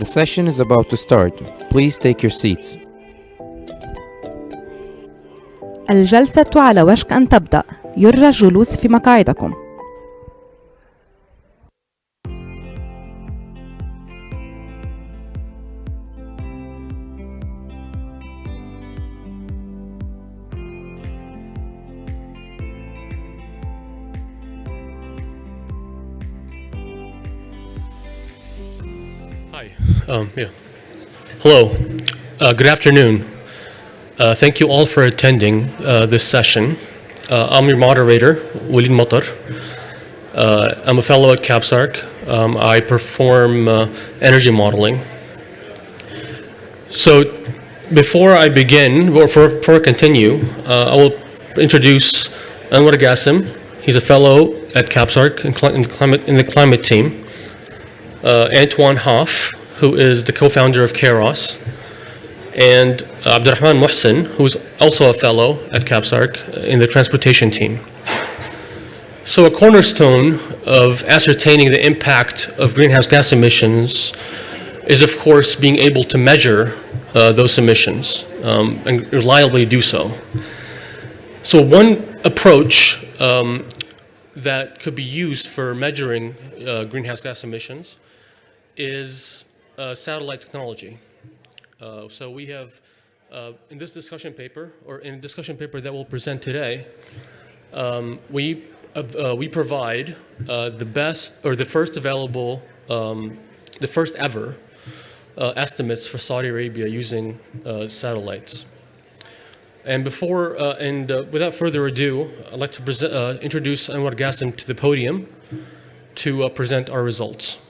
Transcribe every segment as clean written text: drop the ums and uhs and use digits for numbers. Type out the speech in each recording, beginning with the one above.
The session is about to start. Please take your seats. الجلسة على وشك أن تبدأ. يرجى الجلوس في مقاعدكم. Hi. Hello. Good afternoon. Thank you all for attending this session. I'm your moderator, Walid Matar. I'm a fellow at KAPSARC. I perform energy modeling. So before I begin, or before I continue, I will introduce Anwar Gassim. He's a fellow at KAPSARC in the climate team. Antoine Hoff, who is the co-founder of Kayrros, and Abdurrahman Mohsen, who's also a fellow at KAPSARC in the transportation team. So a cornerstone of ascertaining the impact of greenhouse gas emissions is, of course, being able to measure those emissions and reliably do so. So one approach that could be used for measuring greenhouse gas emissions is satellite technology. So we have, in this discussion paper, or in a discussion paper that we'll present today, we provide the best, or the first available, the first ever estimates for Saudi Arabia using satellites. And without further ado, I'd like to introduce Anwar Gassim to the podium to present our results.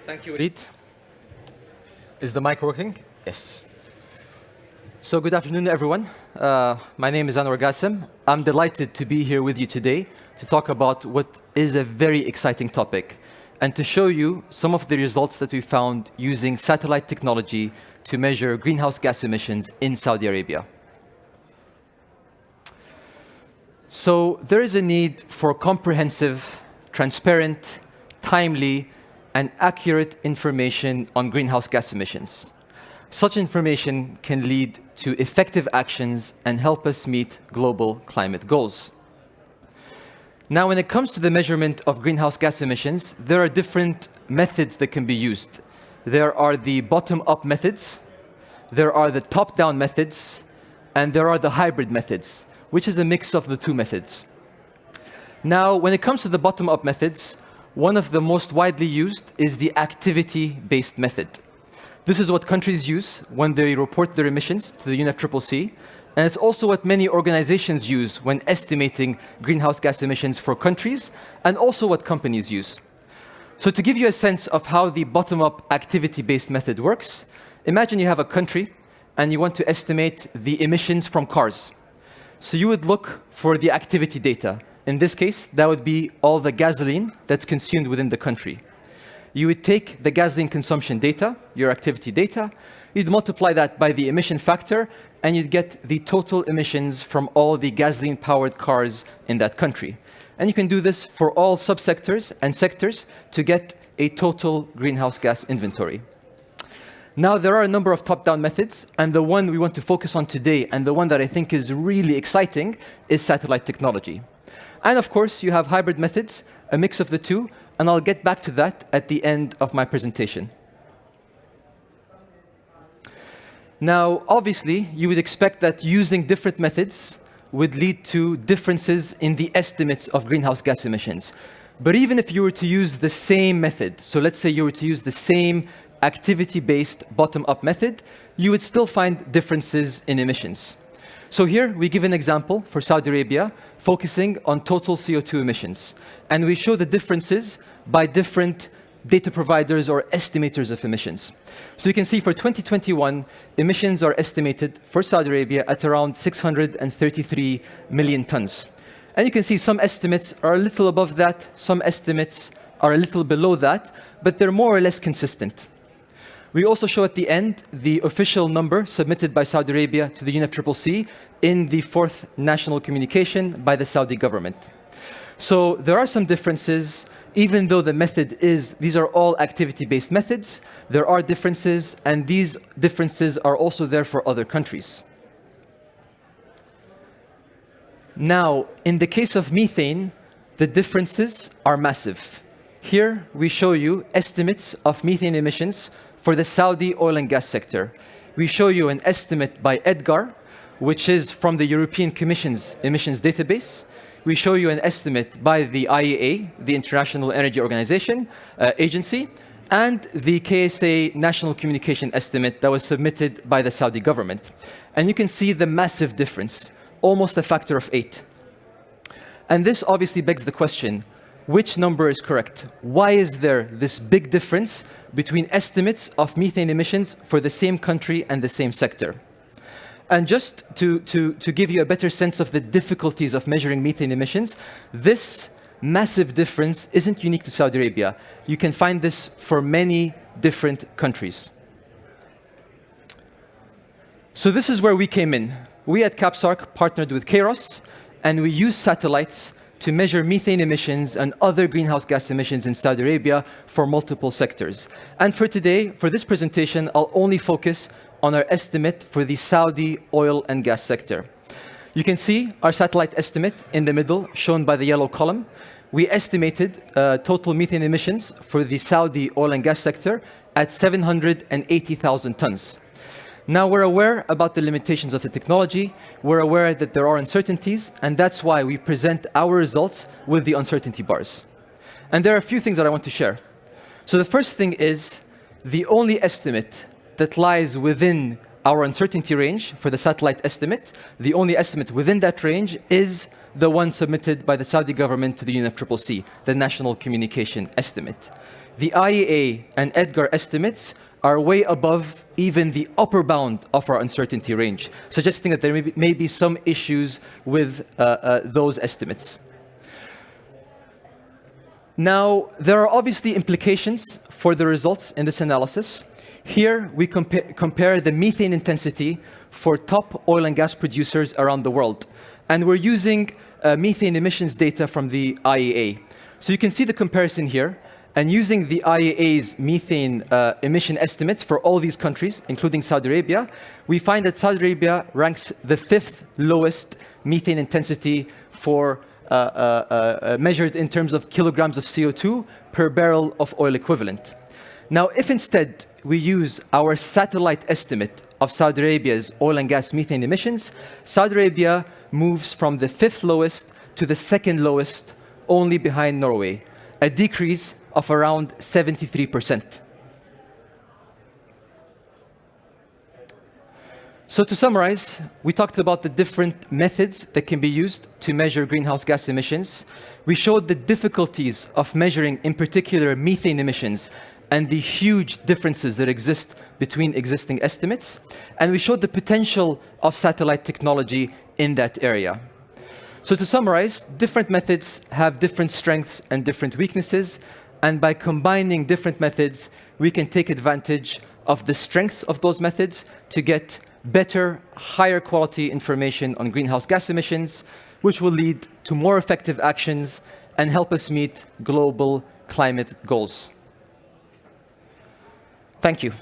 Thank you, Walid. Is the mic working? Yes. So good afternoon, everyone. My name is Anwar Gassim. I'm delighted to be here with you today to talk about what is a very exciting topic and to show you some of the results that we found using satellite technology to measure greenhouse gas emissions in Saudi Arabia. So there is a need for comprehensive, transparent, timely, and accurate information on greenhouse gas emissions. Such information can lead to effective actions and help us meet global climate goals. Now, when it comes to the measurement of greenhouse gas emissions, there are different methods that can be used. There are the bottom-up methods, there are the top-down methods, and there are the hybrid methods, which is a mix of the two methods. Now, when it comes to the bottom-up methods, one of the most widely used is the activity-based method. This is what countries use when they report their emissions to the UNFCCC, and it's also what many organizations use when estimating greenhouse gas emissions for countries, and also what companies use. So to give you a sense of how the bottom-up activity-based method works, imagine you have a country and you want to estimate the emissions from cars. So you would look for the activity data. In this case, that would be all the gasoline that's consumed within the country. You would take the gasoline consumption data, your activity data, you'd multiply that by the emission factor, and you'd get the total emissions from all the gasoline-powered cars in that country. And you can do this for all subsectors and sectors to get a total greenhouse gas inventory. Now, there are a number of top-down methods, and the one we want to focus on today, and the one that I think is really exciting, is satellite technology. And of course, you have hybrid methods, a mix of the two, and I'll get back to that at the end of my presentation. Now, obviously, you would expect that using different methods would lead to differences in the estimates of greenhouse gas emissions. But even if you were to use the same method, so let's say you were to use the same activity-based bottom-up method, you would still find differences in emissions. So here we give an example for Saudi Arabia, focusing on total CO2 emissions. And we show the differences by different data providers or estimators of emissions. So you can see for 2021, emissions are estimated for Saudi Arabia at around 633 million tons. And you can see some estimates are a little above that, some estimates are a little below that, but they're more or less consistent. We also show at the end the official number submitted by Saudi Arabia to the UNFCCC in the 4th national communication by the Saudi government. So there are some differences, even though the method is, these are all activity-based methods, there are differences, and these differences are also there for other countries. Now, in the case of methane, the differences are massive. Here, we show you estimates of methane emissions for the Saudi oil and gas sector. We show you an estimate by EDGAR, which is from the European Commission's emissions database. We show you an estimate by the IEA, the International Energy Organization agency, and the KSA National Communication Estimate that was submitted by the Saudi government. And you can see the massive difference, almost a factor of 8. And this obviously begs the question, which number is correct? Why is there this big difference between estimates of methane emissions for the same country and the same sector? And just to give you a better sense of the difficulties of measuring methane emissions, this massive difference isn't unique to Saudi Arabia. You can find this for many different countries. So this is where we came in. We at KAPSARC partnered with Kayrros, and we used satellites to measure methane emissions and other greenhouse gas emissions in Saudi Arabia for multiple sectors. And for today, for this presentation, I'll only focus on our estimate for the Saudi oil and gas sector. You can see our satellite estimate in the middle, shown by the yellow column. We estimated total methane emissions for the Saudi oil and gas sector at 780,000 tons. Now, we're aware about the limitations of the technology. We're aware that there are uncertainties, and that's why we present our results with the uncertainty bars. And there are a few things that I want to share. So the first thing is the only estimate that lies within our uncertainty range for the satellite estimate, the only estimate within that range is the one submitted by the Saudi government to the UNFCCC, the National Communication Estimate. The IEA and EDGAR estimates are way above even the upper bound of our uncertainty range, suggesting that there may be some issues with those estimates. Now, there are obviously implications for the results in this analysis. Here, we compare the methane intensity for top oil and gas producers around the world. And we're using methane emissions data from the IEA. So you can see the comparison here. And using the IEA's methane emission estimates for all these countries, including Saudi Arabia, we find that Saudi Arabia ranks the 5th lowest methane intensity for measured in terms of kilograms of CO2 per barrel of oil equivalent. Now, if instead we use our satellite estimate of Saudi Arabia's oil and gas methane emissions, Saudi Arabia moves from the 5th lowest to the 2nd lowest, only behind Norway, a decrease of around 73%. So to summarize, we talked about the different methods that can be used to measure greenhouse gas emissions. We showed the difficulties of measuring, in particular, methane emissions and the huge differences that exist between existing estimates. And we showed the potential of satellite technology in that area. So to summarize, different methods have different strengths and different weaknesses. And by combining different methods, we can take advantage of the strengths of those methods to get better, higher quality information on greenhouse gas emissions, which will lead to more effective actions and help us meet global climate goals. Thank you.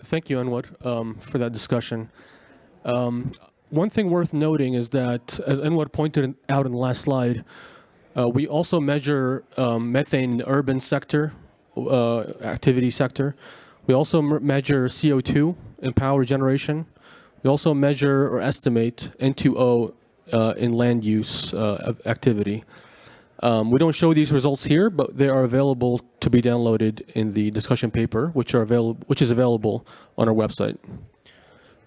Thank you, Anwar, for that discussion. One thing worth noting is that, as Anwar pointed out in the last slide, we also measure methane in the urban sector, activity sector. We also measure CO2 in power generation. We also measure or estimate N2O in land use activity. We don't show these results here, but they are available to be downloaded in the discussion paper, which is available on our website.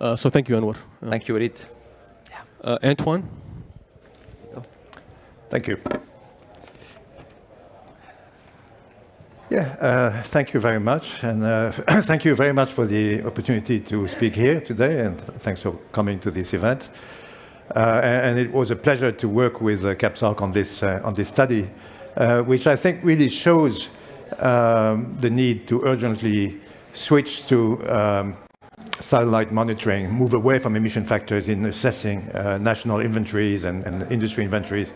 So thank you, Anwar. Thank you, Walid. Antoine? Thank you. Yeah, thank you very much. And thank you very much for the opportunity to speak here today. And thanks for coming to this event. And it was a pleasure to work with KAPSARC on this study, which I think really shows the need to urgently switch to satellite monitoring, move away from emission factors in assessing national inventories and industry inventories.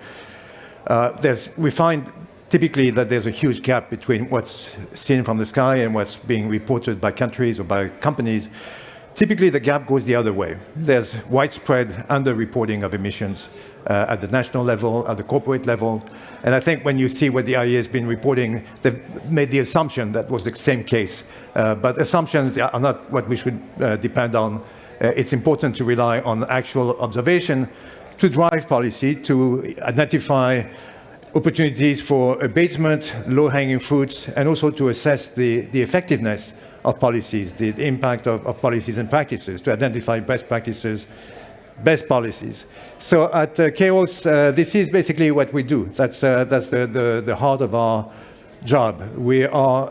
We find typically that there's a huge gap between what's seen from the sky and what's being reported by countries or by companies. Typically, the gap goes the other way. There's widespread under-reporting of emissions at the national level, at the corporate level. And I think when you see what the IEA has been reporting, they've made the assumption that was the same case. But assumptions are not what we should depend on. It's important to rely on actual observation to drive policy, to identify opportunities for abatement, low-hanging fruits, and also to assess the effectiveness of policies, the impact of policies and practices, to identify best practices, best policies. So at Kayrros, this is basically what we do. That's the heart of our job. We are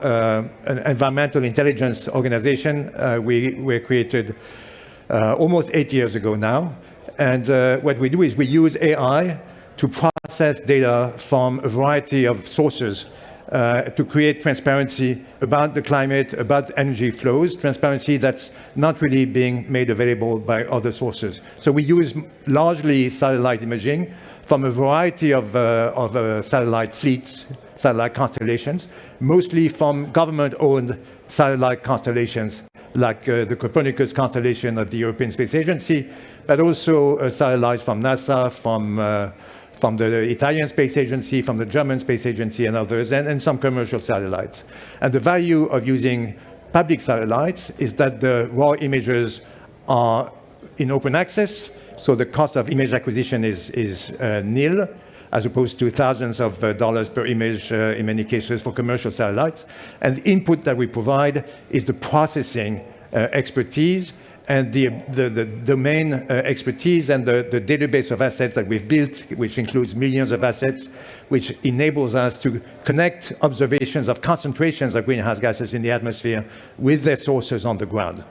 an environmental intelligence organization. We were created almost 8 years ago now. And what we do is we use AI to process data from a variety of sources to create transparency about the climate, about energy flows, transparency that's not really being made available by other sources. So we use largely satellite imaging from a variety of satellite fleets, satellite constellations, mostly from government-owned satellite constellations, like the Copernicus constellation of the European Space Agency, but also satellites from NASA, from the Italian Space Agency, from the German Space Agency and others, and some commercial satellites. And the value of using public satellites is that the raw images are in open access, so the cost of image acquisition is nil, as opposed to thousands of dollars per image in many cases for commercial satellites. And the input that we provide is the processing expertise and the domain expertise and the database of assets that we've built, which includes millions of assets, which enables us to connect observations of concentrations of greenhouse gases in the atmosphere with their sources on the ground.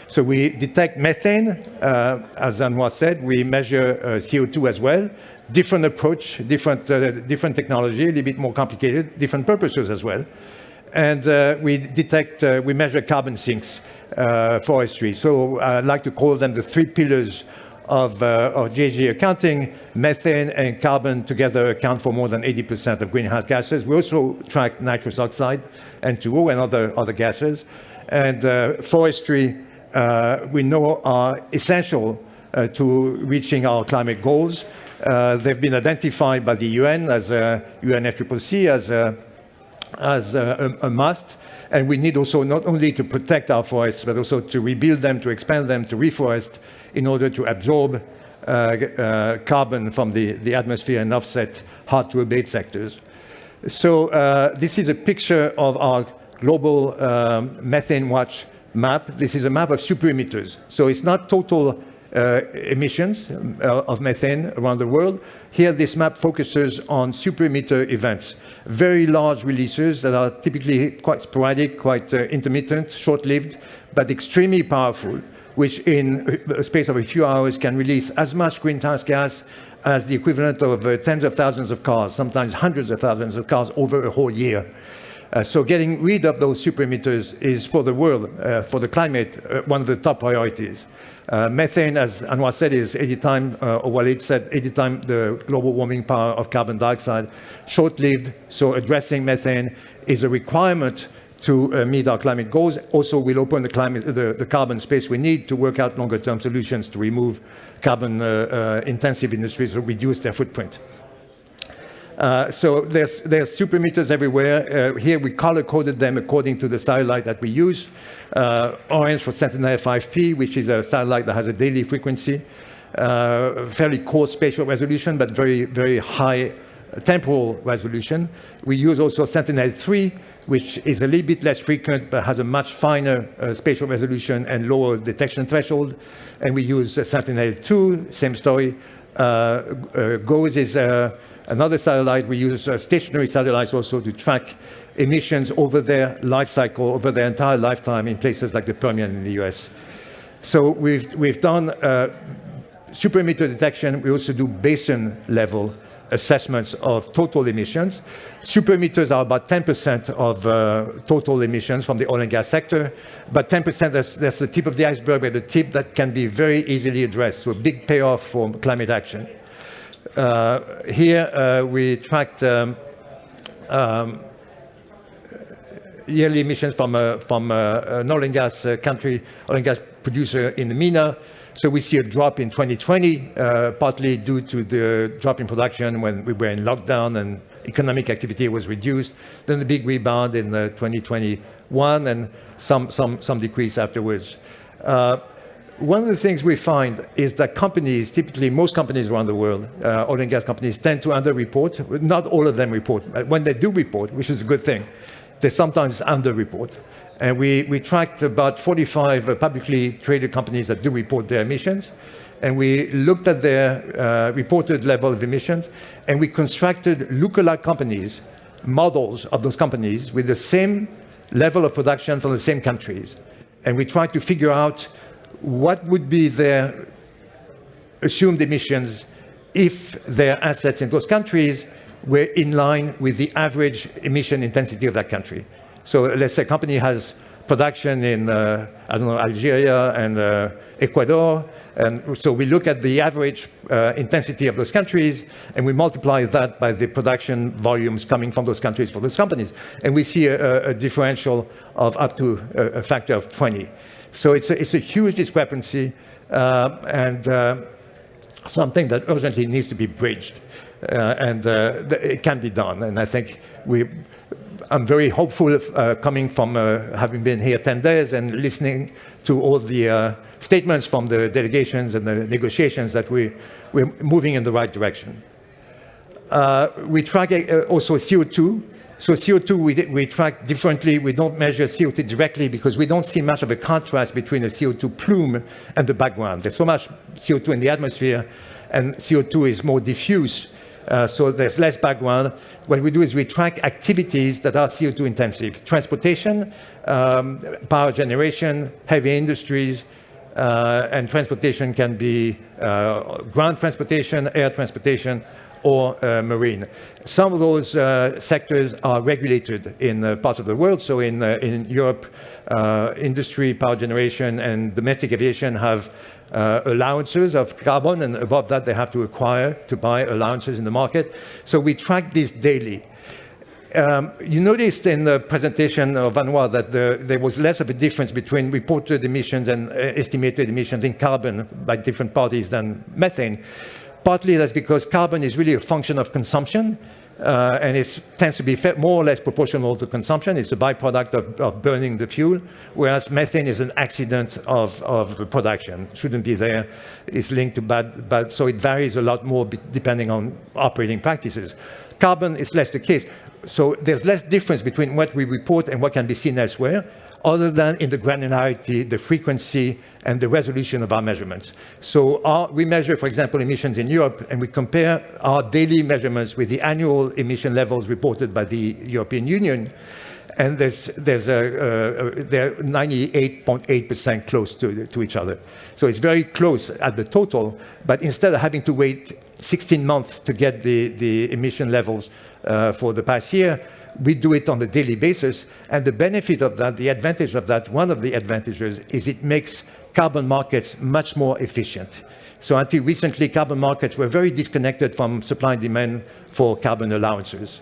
So we detect methane, as Anwar said, we measure CO2 as well. Different approach, different technology, a little bit more complicated, different purposes as well. And we measure carbon sinks. Forestry. So I'd like to call them the three pillars of GHG accounting. Methane and carbon together account for more than 80% of greenhouse gases. We also track nitrous oxide, N2O, and other gases. And forestry, we know, are essential to reaching our climate goals. They've been identified by the UN as UNFCCC as a must. And we need also not only to protect our forests, but also to rebuild them, to expand them, to reforest in order to absorb carbon from the atmosphere and offset hard-to-abate sectors. So this is a picture of our global methane watch map. This is a map of super-emitters. So it's not total emissions of methane around the world. Here, this map focuses on super-emitter events. Very large releases that are typically quite sporadic, quite intermittent, short-lived, but extremely powerful, which in a space of a few hours can release as much greenhouse gas as the equivalent of tens of thousands of cars, sometimes hundreds of thousands of cars over a whole year. So getting rid of those super-emitters is, for the world, for the climate, one of the top priorities. Methane, as Anwar said, is 80 times, or Walid said, 80 times the global warming power of carbon dioxide. Short-lived, so addressing methane is a requirement to meet our climate goals. Also, we'll open the carbon space we need to work out longer-term solutions to remove carbon-intensive industries or reduce their footprint. So there's super-emitters everywhere. Here we color-coded them according to the satellite that we use. Orange for Sentinel-5P, which is a satellite that has a daily frequency, fairly coarse spatial resolution, but very, very high temporal resolution. We use also Sentinel-3, which is a little bit less frequent, but has a much finer spatial resolution and lower detection threshold. And we use Sentinel-2, same story. GOES is another satellite. We use stationary satellites also to track emissions over their life cycle, over their entire lifetime in places like the Permian in the US. So we've done super-emitter detection. We also do basin level assessments of total emissions. Super emitters are about 10% of total emissions from the oil and gas sector, but 10% that's the tip of the iceberg, but the tip that can be very easily addressed, so a big payoff for climate action. Here we tracked yearly emissions from an oil and gas country, oil and gas producer in the MENA. So we see a drop in 2020, partly due to the drop in production when we were in lockdown and economic activity was reduced. Then the big rebound in 2021 and some decrease afterwards. One of the things we find is that companies, typically most companies around the world, oil and gas companies, tend to underreport. Not all of them report. When they do report, which is a good thing, they sometimes underreport. And we tracked about 45 publicly traded companies that do report their emissions. And we looked at their reported level of emissions, and we constructed lookalike companies, models of those companies with the same level of production from the same countries. And we tried to figure out what would be their assumed emissions if their assets in those countries were in line with the average emission intensity of that country. So let's say a company has production in, I don't know, Algeria and Ecuador. And so we look at the average intensity of those countries, and we multiply that by the production volumes coming from those countries for those companies. And we see a differential of up to a factor of 20. So it's a huge discrepancy and something that urgently needs to be bridged. And it can be done. And I think I'm very hopeful of coming from having been here 10 days and listening to all the statements from the delegations and the negotiations that we're moving in the right direction. We track also CO2. So CO2 we track differently. We don't measure CO2 directly because we don't see much of a contrast between a CO2 plume and the background. There's so much CO2 in the atmosphere, and CO2 is more diffuse. So there's less background. What we do is we track activities that are CO2 intensive. Transportation, power generation, heavy industries, and transportation can be ground transportation, air transportation, or marine. Some of those sectors are regulated in parts of the world. So in Europe, industry, power generation, and domestic aviation have allowances of carbon, and above that they have to acquire to buy allowances in the market. So we track this daily. You noticed in the presentation of Anwar that there was less of a difference between reported emissions and estimated emissions in carbon by different parties than methane. Partly that's because carbon is really a function of consumption, and it tends to be more or less proportional to consumption. It's a byproduct of burning the fuel, whereas methane is an accident of production. Shouldn't be there. It's linked to bad, so it varies a lot more depending on operating practices. Carbon is less the case. So there's less difference between what we report and what can be seen elsewhere, other than in the granularity, the frequency, and the resolution of our measurements. So we measure, for example, emissions in Europe, and we compare our daily measurements with the annual emission levels reported by the European Union, and they're 98.8% close to each other. So it's very close at the total, but instead of having to wait 16 months to get the emission levels for the past year, we do it on a daily basis. And the benefit of that, the advantage of that, one of the advantages is it makes carbon markets much more efficient. So until recently, carbon markets were very disconnected from supply and demand for carbon allowances,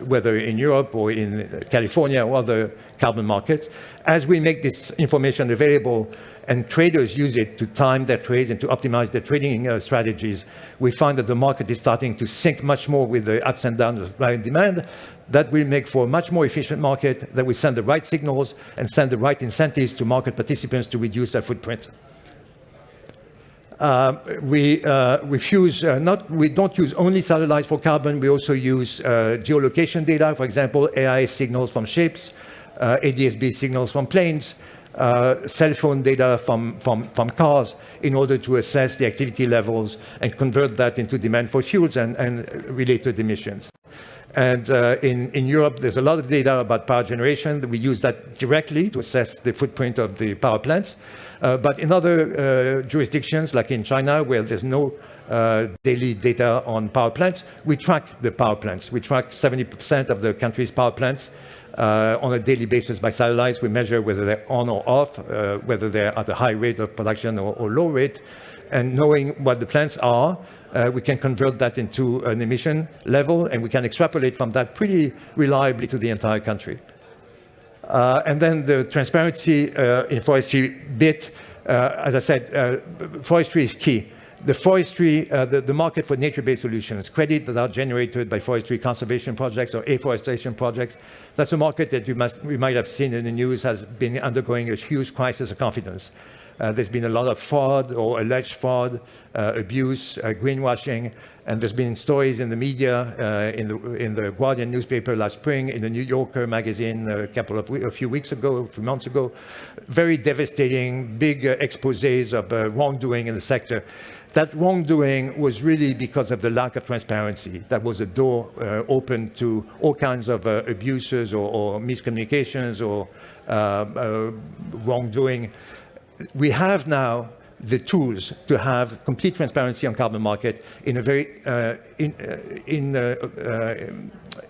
whether in Europe or in California or other carbon markets. As we make this information available and traders use it to time their trades and to optimize their trading strategies, we find that the market is starting to sync much more with the ups and downs of supply and demand. That will make for a much more efficient market, that we send the right signals and send the right incentives to market participants to reduce their footprint. We don't use only satellites for carbon. We also use geolocation data, for example, AIS signals from ships, ADS-B signals from planes, cell phone data from cars, in order to assess the activity levels and convert that into demand for fuels and related emissions. And in Europe, there's a lot of data about power generation. We use that directly to assess the footprint of the power plants. But in other jurisdictions, like in China, where there's no daily data on power plants, we track the power plants. We track 70% of the country's power plants on a daily basis by satellites. We measure whether they're on or off, whether they're at a high rate of production or low rate. And knowing what the plants are, we can convert that into an emission level, and we can extrapolate from that pretty reliably to the entire country. And then the transparency in forestry bit, as I said, forestry is key. The forestry, the market for nature-based solutions, credit that are generated by forestry conservation projects or afforestation projects, that's a market that you might have seen in the news has been undergoing a huge crisis of confidence. There's been a lot of fraud or alleged fraud, abuse, greenwashing, and there's been stories in the media, in the Guardian newspaper last spring, in the New Yorker magazine a few months ago, very devastating, big exposés of wrongdoing in the sector. That wrongdoing was really because of the lack of transparency. That was a door open to all kinds of abuses or miscommunications or wrongdoing. We have now the tools to have complete transparency on carbon market in a very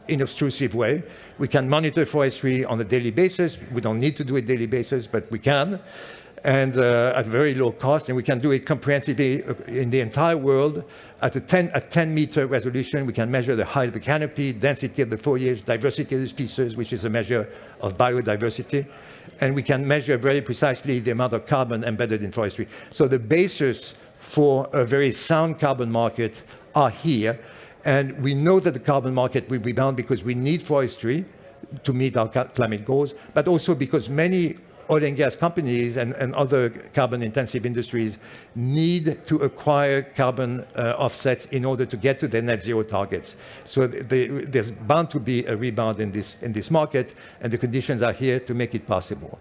inobtrusive way. We can monitor forestry on a daily basis. We don't need to do it daily basis, but we can, and at very low cost, and we can do it comprehensively in the entire world. At a 10-meter resolution, we can measure the height of the canopy, density of the foliage, diversity of the species, which is a measure of biodiversity. And we can measure very precisely the amount of carbon embedded in forestry. So the basis for a very sound carbon market are here. And we know that the carbon market will rebound because we need forestry to meet our climate goals, but also because many oil and gas companies and other carbon-intensive industries need to acquire carbon offsets in order to get to their net zero targets. So there's bound to be a rebound in this market, and the conditions are here to make it possible.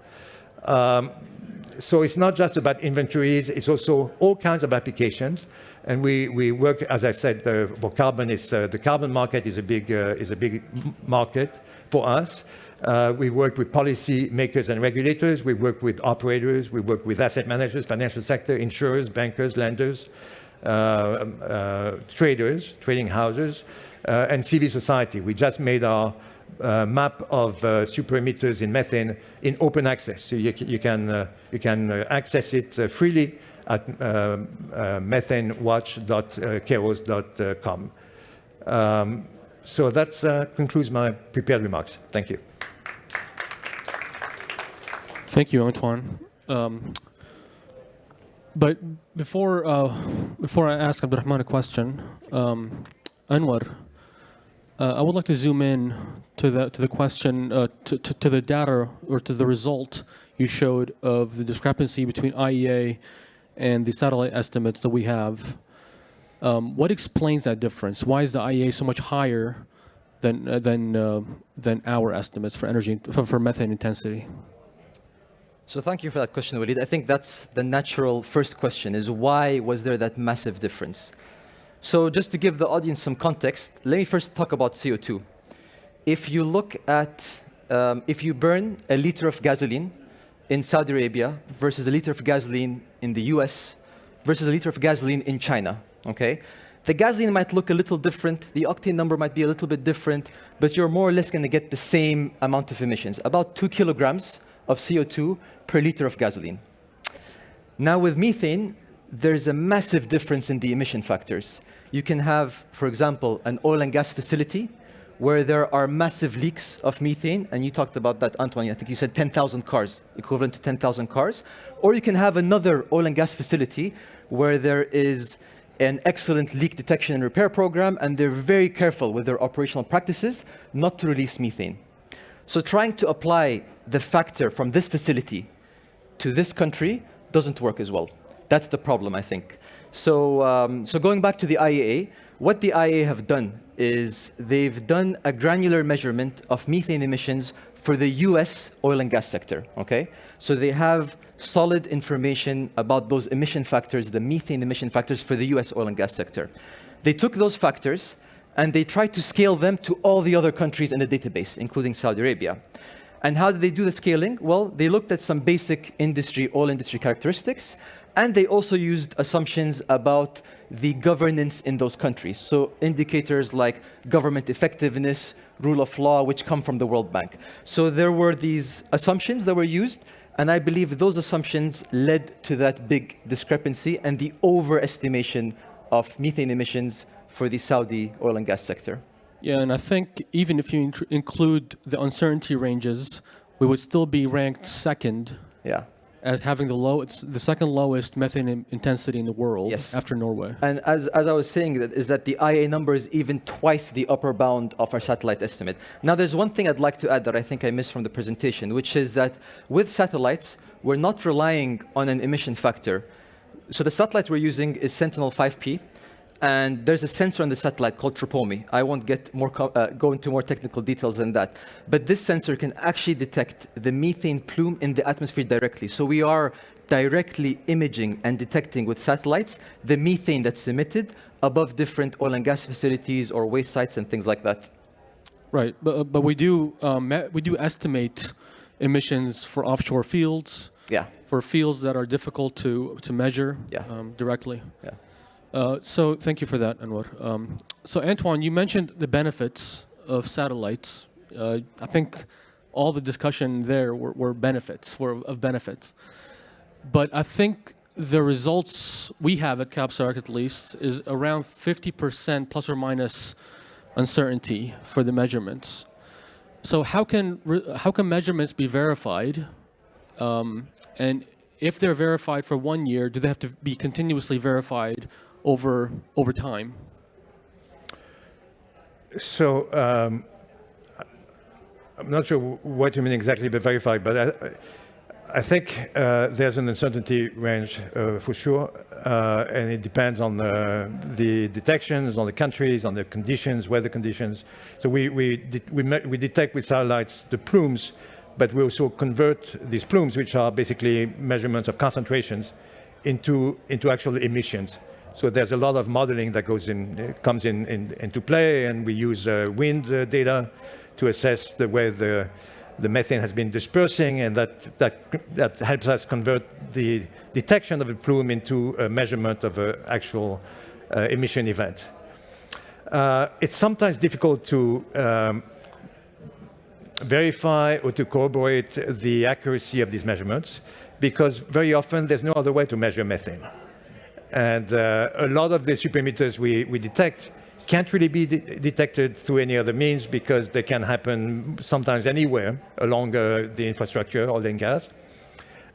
So it's not just about inventories, it's also all kinds of applications. And we work, as I said, for carbon, the carbon market is a big market for us. We work with policy makers and regulators. We work with operators. We work with asset managers, financial sector, insurers, bankers, lenders, traders, trading houses, and civil society. We just made our map of super emitters in methane in open access. So you can access it freely at methanewatch.kayrros.com. So that concludes my prepared remarks. Thank you. Thank you, Antoine. But before I ask Abdurrahman a question, Anwar, I would like to zoom in to the question, to the data or to the result you showed of the discrepancy between IEA and the satellite estimates that we have. What explains that difference? Why is the IEA so much higher than our estimates for energy for methane intensity? So thank you for that question, Walid. I think that's the natural first question, is why was there that massive difference? So just to give the audience some context, let me first talk about CO2. If you look at, if you burn a liter of gasoline in Saudi Arabia versus a liter of gasoline in the US versus a liter of gasoline in China, okay? The gasoline might look a little different, the octane number might be a little bit different, but you're more or less going to get the same amount of emissions, about 2 kilograms of CO2 per liter of gasoline. Now with methane, there's a massive difference in the emission factors. You can have, for example, an oil and gas facility where there are massive leaks of methane, and you talked about that, Antoine, I think you said 10,000 cars, equivalent to 10,000 cars. Or you can have another oil and gas facility where there is an excellent leak detection and repair program, and they're very careful with their operational practices not to release methane. So trying to apply the factor from this facility to this country doesn't work as well. That's the problem, I think. So, so going back to the IEA, what the IEA have done is they've done a granular measurement of methane emissions for the US oil and gas sector, okay? So they have solid information about those emission factors, the methane emission factors for the US oil and gas sector. They took those factors and they tried to scale them to all the other countries in the database, including Saudi Arabia. And how did they do the scaling? Well, they looked at some basic oil industry characteristics, and they also used assumptions about the governance in those countries. So indicators like government effectiveness, rule of law, which come from the World Bank. So there were these assumptions that were used, and I believe those assumptions led to that big discrepancy and the overestimation of methane emissions for the Saudi oil and gas sector. Yeah, and I think even if you include the uncertainty ranges, we would still be ranked second as having the second lowest methane intensity in the world after Norway. And as I was saying, that the IA number is even twice the upper bound of our satellite estimate. Now, there's one thing I'd like to add that I think I missed from the presentation, which is that with satellites, we're not relying on an emission factor. So the satellite we're using is Sentinel-5P. And there's a sensor on the satellite called Tropomi. I won't go into more technical details than that. But this sensor can actually detect the methane plume in the atmosphere directly. So we are directly imaging and detecting with satellites the methane that's emitted above different oil and gas facilities or waste sites and things like that. Right, but we do estimate emissions for offshore fields. For fields that are difficult to measure directly. So thank you for that, Anwar. So Antoine, you mentioned the benefits of satellites. I think all the discussion there were of benefits. But I think the results we have at KAPSARC, at least, is around 50% plus or minus uncertainty for the measurements. So how can measurements be verified? And if they're verified for 1 year, do they have to be continuously verified over time? So I'm not sure what you mean exactly by verified, but I think there's an uncertainty range for sure, and it depends on the detections, on the countries, on the conditions, weather conditions. So we detect with satellites the plumes, but we also convert these plumes, which are basically measurements of concentrations, into actual emissions. So there's a lot of modeling that comes into play, and we use wind data to assess the way the methane has been dispersing, and that helps us convert the detection of a plume into a measurement of an actual emission event. It's sometimes difficult to verify or to corroborate the accuracy of these measurements, because very often there's no other way to measure methane. And a lot of the superemitters we detect can't really be detected through any other means, because they can happen sometimes anywhere along the infrastructure, oil and gas,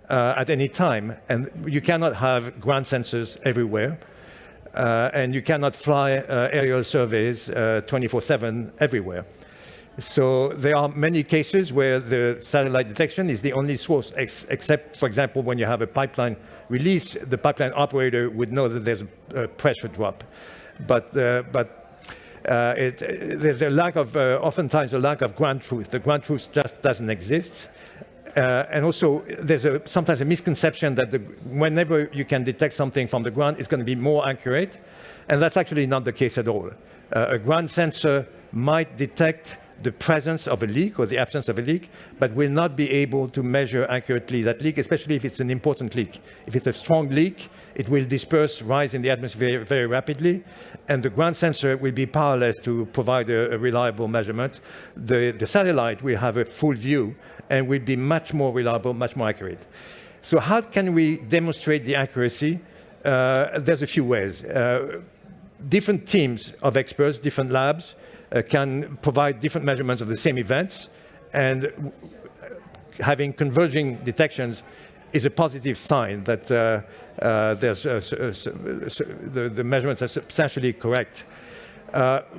at any time. And you cannot have ground sensors everywhere. And you cannot fly aerial surveys 24/7 everywhere. So there are many cases where the satellite detection is the only source, except, for example, when you have a pipeline release, the pipeline operator would know that there's a pressure drop. But there's a lack of, oftentimes a lack of ground truth. The ground truth just doesn't exist. And also, there's sometimes a misconception that whenever you can detect something from the ground, it's going to be more accurate. And that's actually not the case at all. A ground sensor might detect the presence of a leak or the absence of a leak, but will not be able to measure accurately that leak, especially if it's an important leak. If it's a strong leak, it will rise in the atmosphere very rapidly, and the ground sensor will be powerless to provide a reliable measurement. The satellite will have a full view and will be much more reliable, much more accurate. So how can we demonstrate the accuracy? There's a few ways. Different teams of experts, different labs, can provide different measurements of the same events, and having converging detections is a positive sign that the measurements are substantially correct.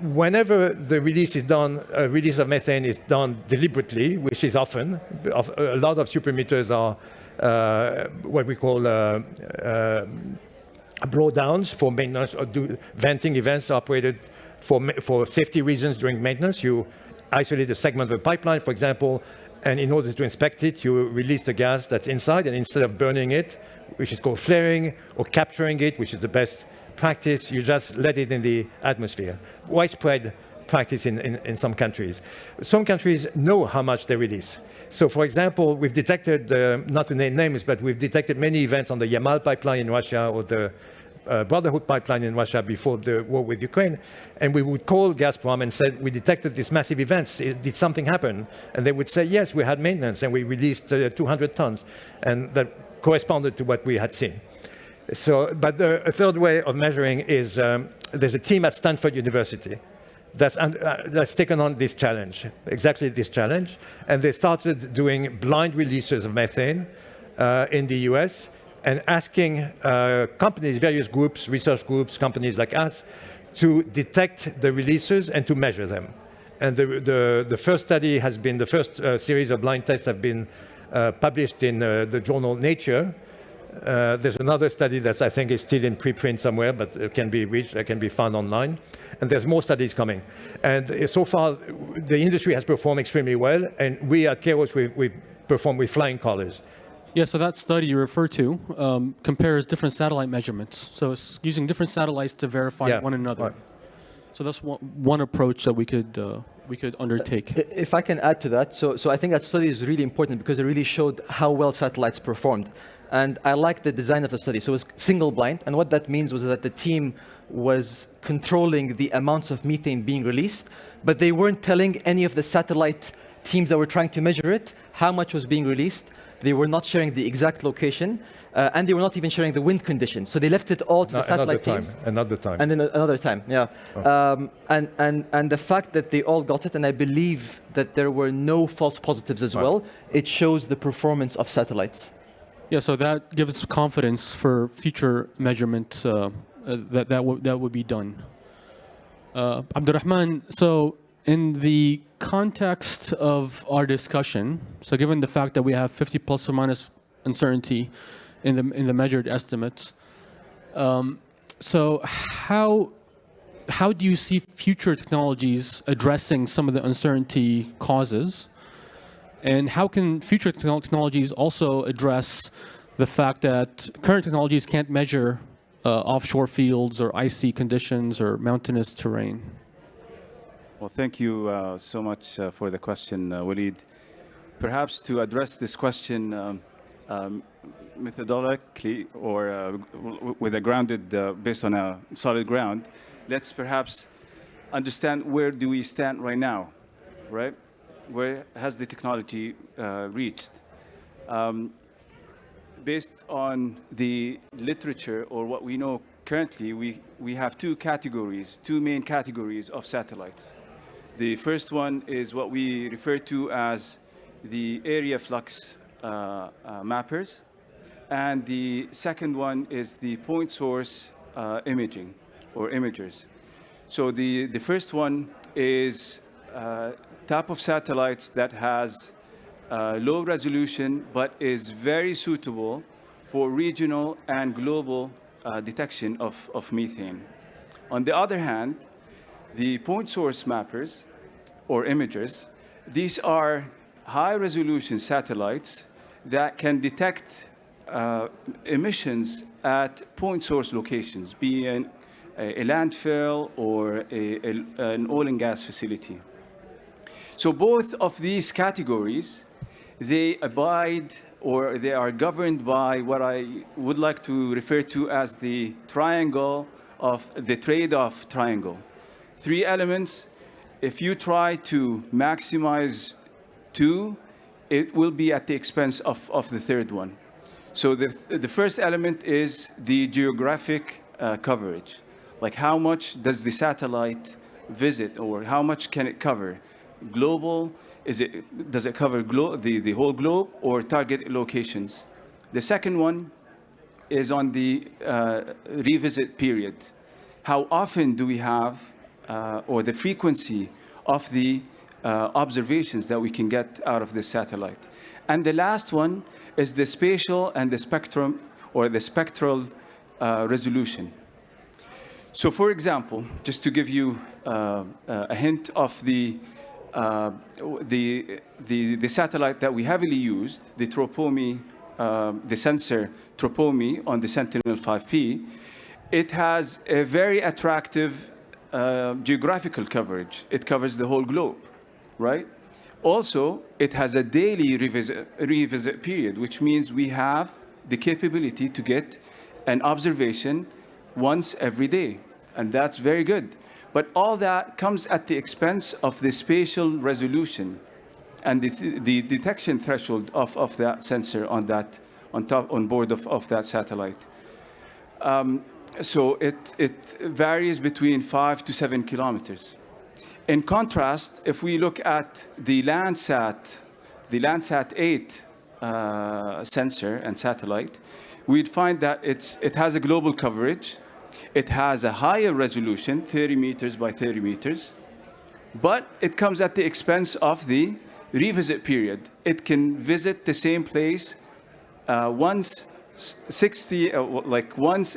Whenever the release of methane is done deliberately, which is often, a lot of superemitters are what we call blowdowns for maintenance or venting events operated for safety reasons during maintenance. You isolate a segment of a pipeline, for example, and in order to inspect it, you release the gas that's inside, and instead of burning it, which is called flaring, or capturing it, which is the best practice, you just let it in the atmosphere. Widespread practice in some countries. Some countries know how much they release. So for example, we've detected, not to name names, but we've detected many events on the Yamal pipeline in Russia or the Brotherhood pipeline in Russia before the war with Ukraine, and we would call Gazprom and said, we detected these massive events, did something happen? And they would say, yes, we had maintenance and we released 200 tons, and that corresponded to what we had seen. So, but a third way of measuring is, there's a team at Stanford University that's taken on this challenge, exactly this challenge, and they started doing blind releases of methane in the US, and asking companies, various groups, research groups, companies like us, to detect the releases and to measure them. And the first study has been, the first series of blind tests have been published in the journal Nature. There's another study that I think is still in preprint somewhere, but it can be reached, it can be found online. And there's more studies coming. And so far, the industry has performed extremely well, and we at Kayrros, we perform with flying colors. Yeah, so that study you refer to compares different satellite measurements. So it's using different satellites to verify one another. Right. So that's one approach that we could undertake. If I can add to that, so I think that study is really important because it really showed how well satellites performed. And I like the design of the study. So it was single blind, and what that means was that the team was controlling the amounts of methane being released, but they weren't telling any of the satellite teams that were trying to measure it how much was being released. They were not sharing the exact location, and they were not even sharing the wind conditions. So they left it all to the satellite teams. Another time. And then another time, yeah. Oh. And the fact that they all got it, and I believe that there were no false positives as well, it shows the performance of satellites. Yeah, so that gives confidence for future measurements that would be done. Abdurrahman, so in the context of our discussion, so given the fact that we have 50 plus or minus uncertainty in the measured estimates, so how do you see future technologies addressing some of the uncertainty causes? And how can future technologies also address the fact that current technologies can't measure offshore fields or icy conditions or mountainous terrain? Well, thank you so much for the question, Walid. Perhaps to address this question methodologically or with a grounded, based on a solid ground, let's perhaps understand where do we stand right now, right? Where has the technology reached? Based on the literature or what we know currently, we have two main categories of satellites. The first one is what we refer to as the area flux mappers, and the second one is the point source imaging or imagers. So the first one is type of satellites that has low resolution but is very suitable for regional and global detection of methane. On the other hand, the point source mappers or imagers, these are high resolution satellites that can detect emissions at point source locations, be it a landfill or an oil and gas facility. So both of these categories, they abide or they are governed by what I would like to refer to as the triangle of the trade-off triangle. Three elements. If you try to maximize two, it will be at the expense of the third one. So the first element is the geographic coverage. Like how much does the satellite visit or how much can it cover? Global, does it cover the whole globe or target locations? The second one is on the revisit period. How often do we have, or the frequency of the observations that we can get out of this satellite? And the last one is the spatial and the spectrum or the spectral resolution. So for example, just to give you a hint of the satellite that we heavily used, the Tropomi, the sensor Tropomi on the Sentinel-5P, It has a very attractive geographical coverage. It covers the whole globe, right? Also, it has a daily revisit period, which means we have the capability to get an observation once every day, and that's very good. But all that comes at the expense of the spatial resolution and the detection threshold of that sensor on board of that satellite. So it varies between 5 to 7 kilometers. In contrast, if we look at the Landsat 8 sensor and satellite, we'd find that it has a global coverage. It has a higher resolution, 30 meters by 30 meters, but it comes at the expense of the revisit period. It can visit the same place once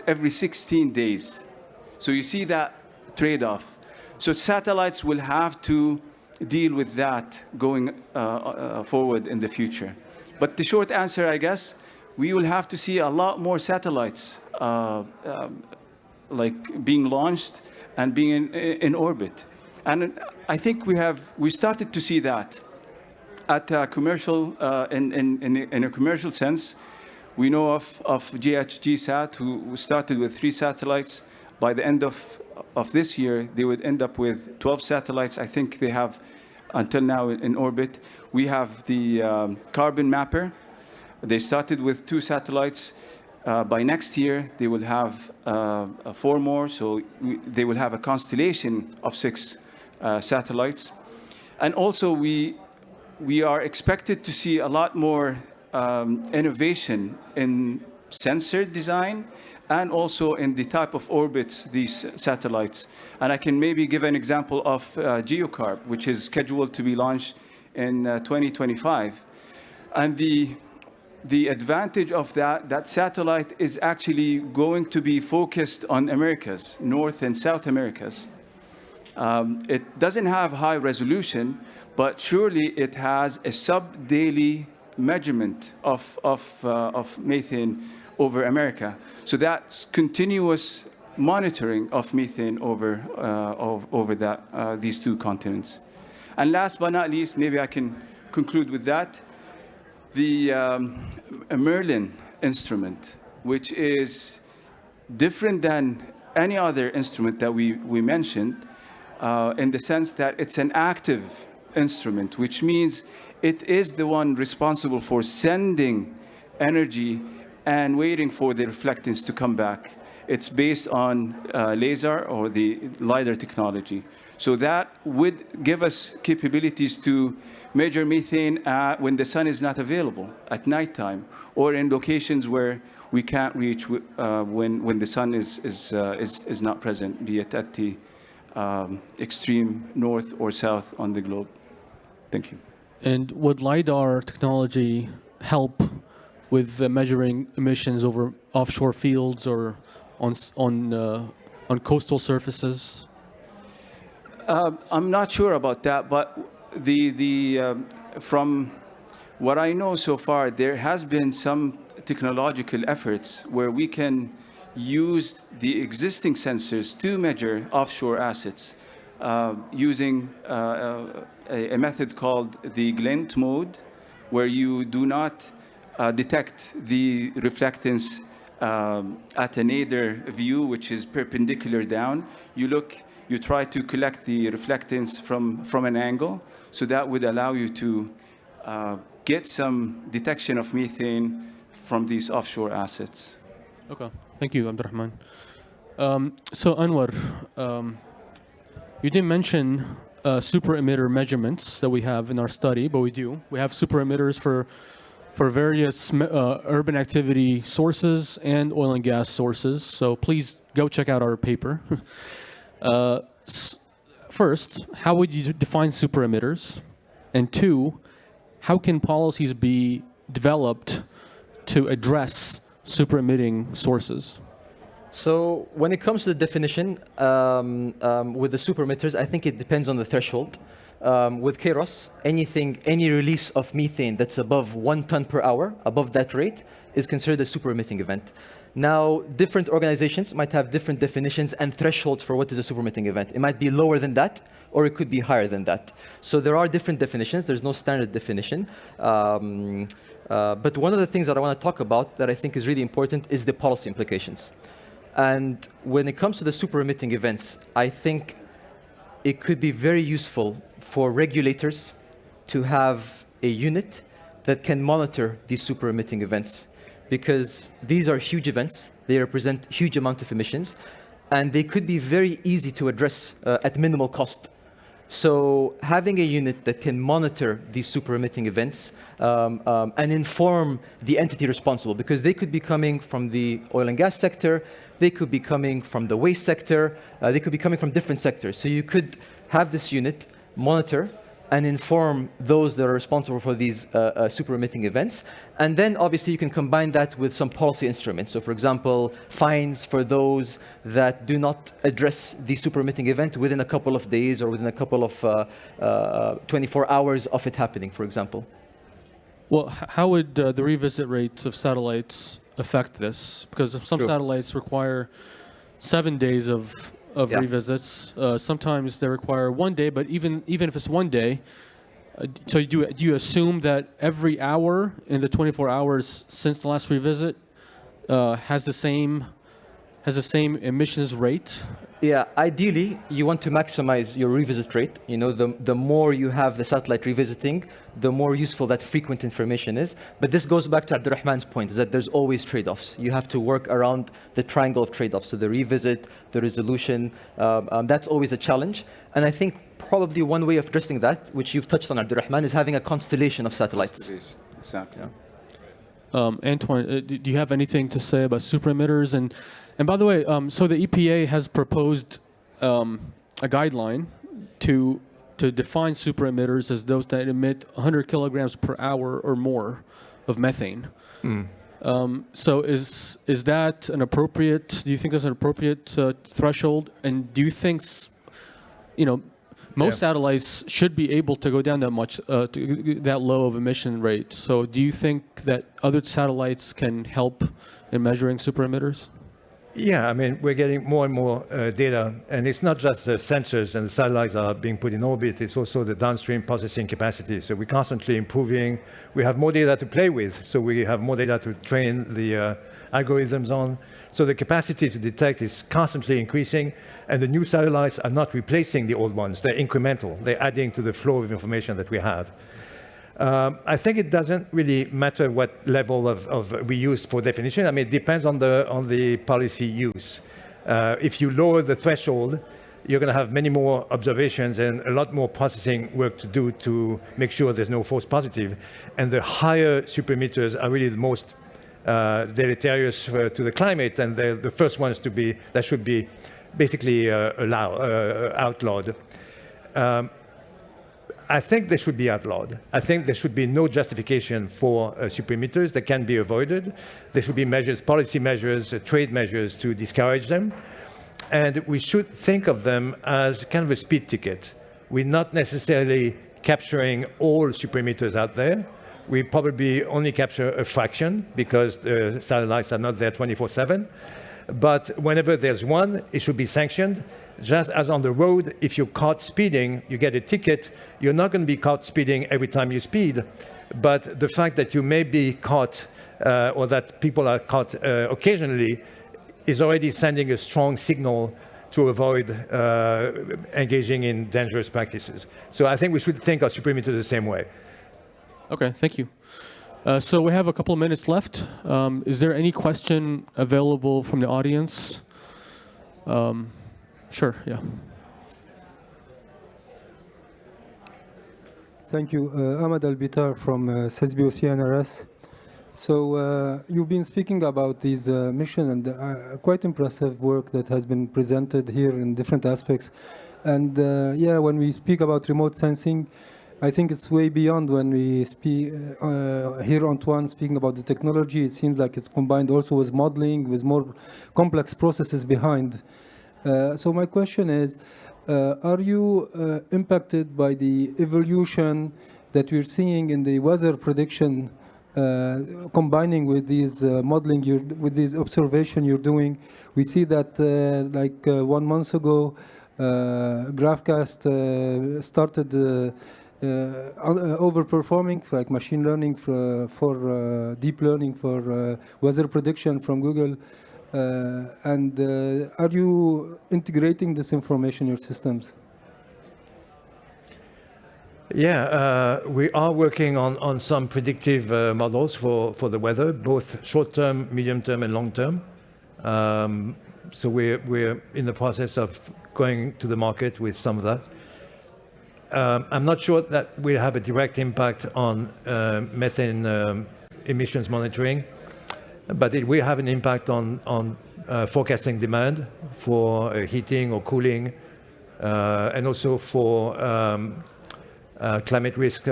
every 16 days. So you see that trade-off. So satellites will have to deal with that going forward in the future. But the short answer, I guess, we will have to see a lot more satellites being launched and being in orbit. And I think we started to see that at a commercial, in a commercial sense. We know of GHG Sat, who started with 3 satellites. By the end of this year, they would end up with 12 satellites. I think they have until now in orbit. We have the carbon mapper. They started with 2 satellites. By next year, they will have 4 more. So they will have a constellation of 6 satellites. And also, we are expected to see a lot more innovation in sensor design and also in the type of orbits these satellites. And I can maybe give an example of GeoCarp, which is scheduled to be launched in 2025. And the advantage of that satellite is actually going to be focused on Americas, North and South Americas. It doesn't have high resolution, but surely it has a sub-daily measurement of methane over America. So that's continuous monitoring of methane over these 2 continents. And last but not least, maybe I can conclude with that, the Merlin instrument, which is different than any other instrument that we mentioned, in the sense that it's an active instrument, which means it is the one responsible for sending energy and waiting for the reflectance to come back. It's based on laser or the LiDAR technology. So that would give us capabilities to measure methane when the sun is not available at nighttime, or in locations where we can't reach when the sun is not present, be it at the extreme north or south on the globe. Thank you. And would LiDAR technology help with measuring emissions over offshore fields or on coastal surfaces? I'm not sure about that, but from what I know so far, there has been some technological efforts where we can use the existing sensors to measure offshore assets using a method called the glint mode, where you do not detect the reflectance at a nadir view, which is perpendicular down. You try to collect the reflectance from an angle, so that would allow you to get some detection of methane from these offshore assets. Okay, thank you, Abdurrahman. So Anwar, you didn't mention super emitter measurements that we have in our study, but we do. We have super emitters for various urban activity sources and oil and gas sources. So please go check out our paper. First, how would you define super emitters? And 2, how can policies be developed to address super emitting sources? So when it comes to the definition with the super emitters, I think it depends on the threshold. With Kayrros, any release of methane that's above 1 ton per hour, above that rate, is considered a super emitting event. Now, different organizations might have different definitions and thresholds for what is a super emitting event. It might be lower than that, or it could be higher than that. So there are different definitions. There's no standard definition. But one of the things that I want to talk about that I think is really important is the policy implications. And when it comes to the super emitting events, I think it could be very useful for regulators to have a unit that can monitor these super emitting events, because these are huge events. They represent huge amount of emissions, and they could be very easy to address at minimal cost. So having a unit that can monitor these super emitting events and inform the entity responsible, because they could be coming from the oil and gas sector, they could be coming from the waste sector, they could be coming from different sectors. So you could have this unit monitor and inform those that are responsible for these super emitting events. And then obviously you can combine that with some policy instruments. So for example, fines for those that do not address the super emitting event within a couple of days or within a couple of 24 hours of it happening, for example. Well, how would the revisit rates of satellites affect this? Because some satellites require 7 days of revisits. Sometimes they require 1 day, but even if it's 1 day, so do you assume that every hour in the 24 hours since the last revisit has the same emissions rate? Yeah, ideally, you want to maximize your revisit rate. You know, the more you have the satellite revisiting, the more useful that frequent information is. But this goes back to Abdurrahman's point, is that there's always trade-offs. You have to work around the triangle of trade-offs. So the revisit, the resolution, that's always a challenge. And I think probably one way of addressing that, which you've touched on, Abdurrahman, is having a constellation of satellites. Exactly. Yeah. Antoine, do you have anything to say about super emitters? And by the way, so the EPA has proposed a guideline to define super emitters as those that emit 100 kilograms per hour or more of methane. So is that an appropriate? Do you think that's an appropriate threshold? And do you think, most satellites should be able to go down that much, that low of emission rate? So do you think that other satellites can help in measuring super emitters? Yeah, I mean, we're getting more and more data, and it's not just the sensors and the satellites are being put in orbit, it's also the downstream processing capacity. So we're constantly improving. We have more data to play with, so we have more data to train the algorithms on. So the capacity to detect is constantly increasing, and the new satellites are not replacing the old ones. They're incremental. They're adding to the flow of information that we have. I think it doesn't really matter what level of we use for definition. I mean, it depends on the policy use. If you lower the threshold, you're going to have many more observations and a lot more processing work to do to make sure there's no false positive. And the higher super emitters are really the most deleterious to the climate, and they're the first ones that should be basically outlawed. I think they should be outlawed. I think there should be no justification for super emitters that can be avoided. There should be measures, policy measures, trade measures to discourage them. And we should think of them as kind of a speed ticket. We're not necessarily capturing all super emitters out there. We probably only capture a fraction because the satellites are not there 24/7. But whenever there's one, it should be sanctioned. Just as on the road, if you're caught speeding, you get a ticket. You're not going to be caught speeding every time you speed. But the fact that you may be caught or that people are caught occasionally is already sending a strong signal to avoid engaging in dangerous practices. So I think we should think of super emitters the same way. Okay, thank you. So we have a couple of minutes left. Is there any question available from the audience? Sure, yeah. Thank you. Ahmad Al-Bitar from SESBO CNRS. So you've been speaking about these mission and quite impressive work that has been presented here in different aspects. And yeah, when we speak about remote sensing, I think it's way beyond when we hear Antoine speaking about the technology. It seems like it's combined also with modeling, with more complex processes behind. So my question is, are you impacted by the evolution that we're seeing in the weather prediction, combining with these modeling, with these observation you're doing? We see that 1 month ago, GraphCast started overperforming, like machine learning for deep learning for weather prediction from Google. And are you integrating this information in your systems? Yeah, we are working on some predictive models for the weather, both short-term, medium-term, and long-term. So we're in the process of going to the market with some of that. I'm not sure that we have a direct impact on methane emissions monitoring, but it will have an impact on forecasting demand for heating or cooling, and also for climate risk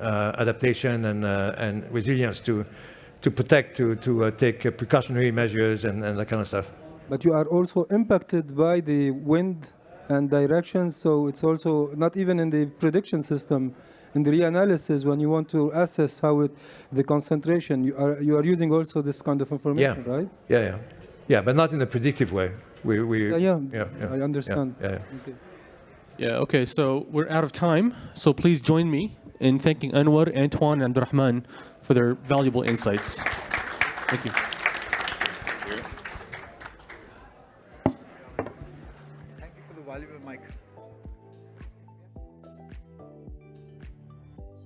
adaptation and resilience to protect, to take precautionary measures and that kind of stuff. But you are also impacted by the wind and direction, so it's also not even in the prediction system, in the reanalysis when you want to assess how the concentration, you are using also this kind of information, right? Yeah, but not in a predictive way. I understand. Okay, so we're out of time, so please join me in thanking Anwar, Antoine, and Abdurrahman for their valuable insights. Thank you. Thank you for the valuable mic.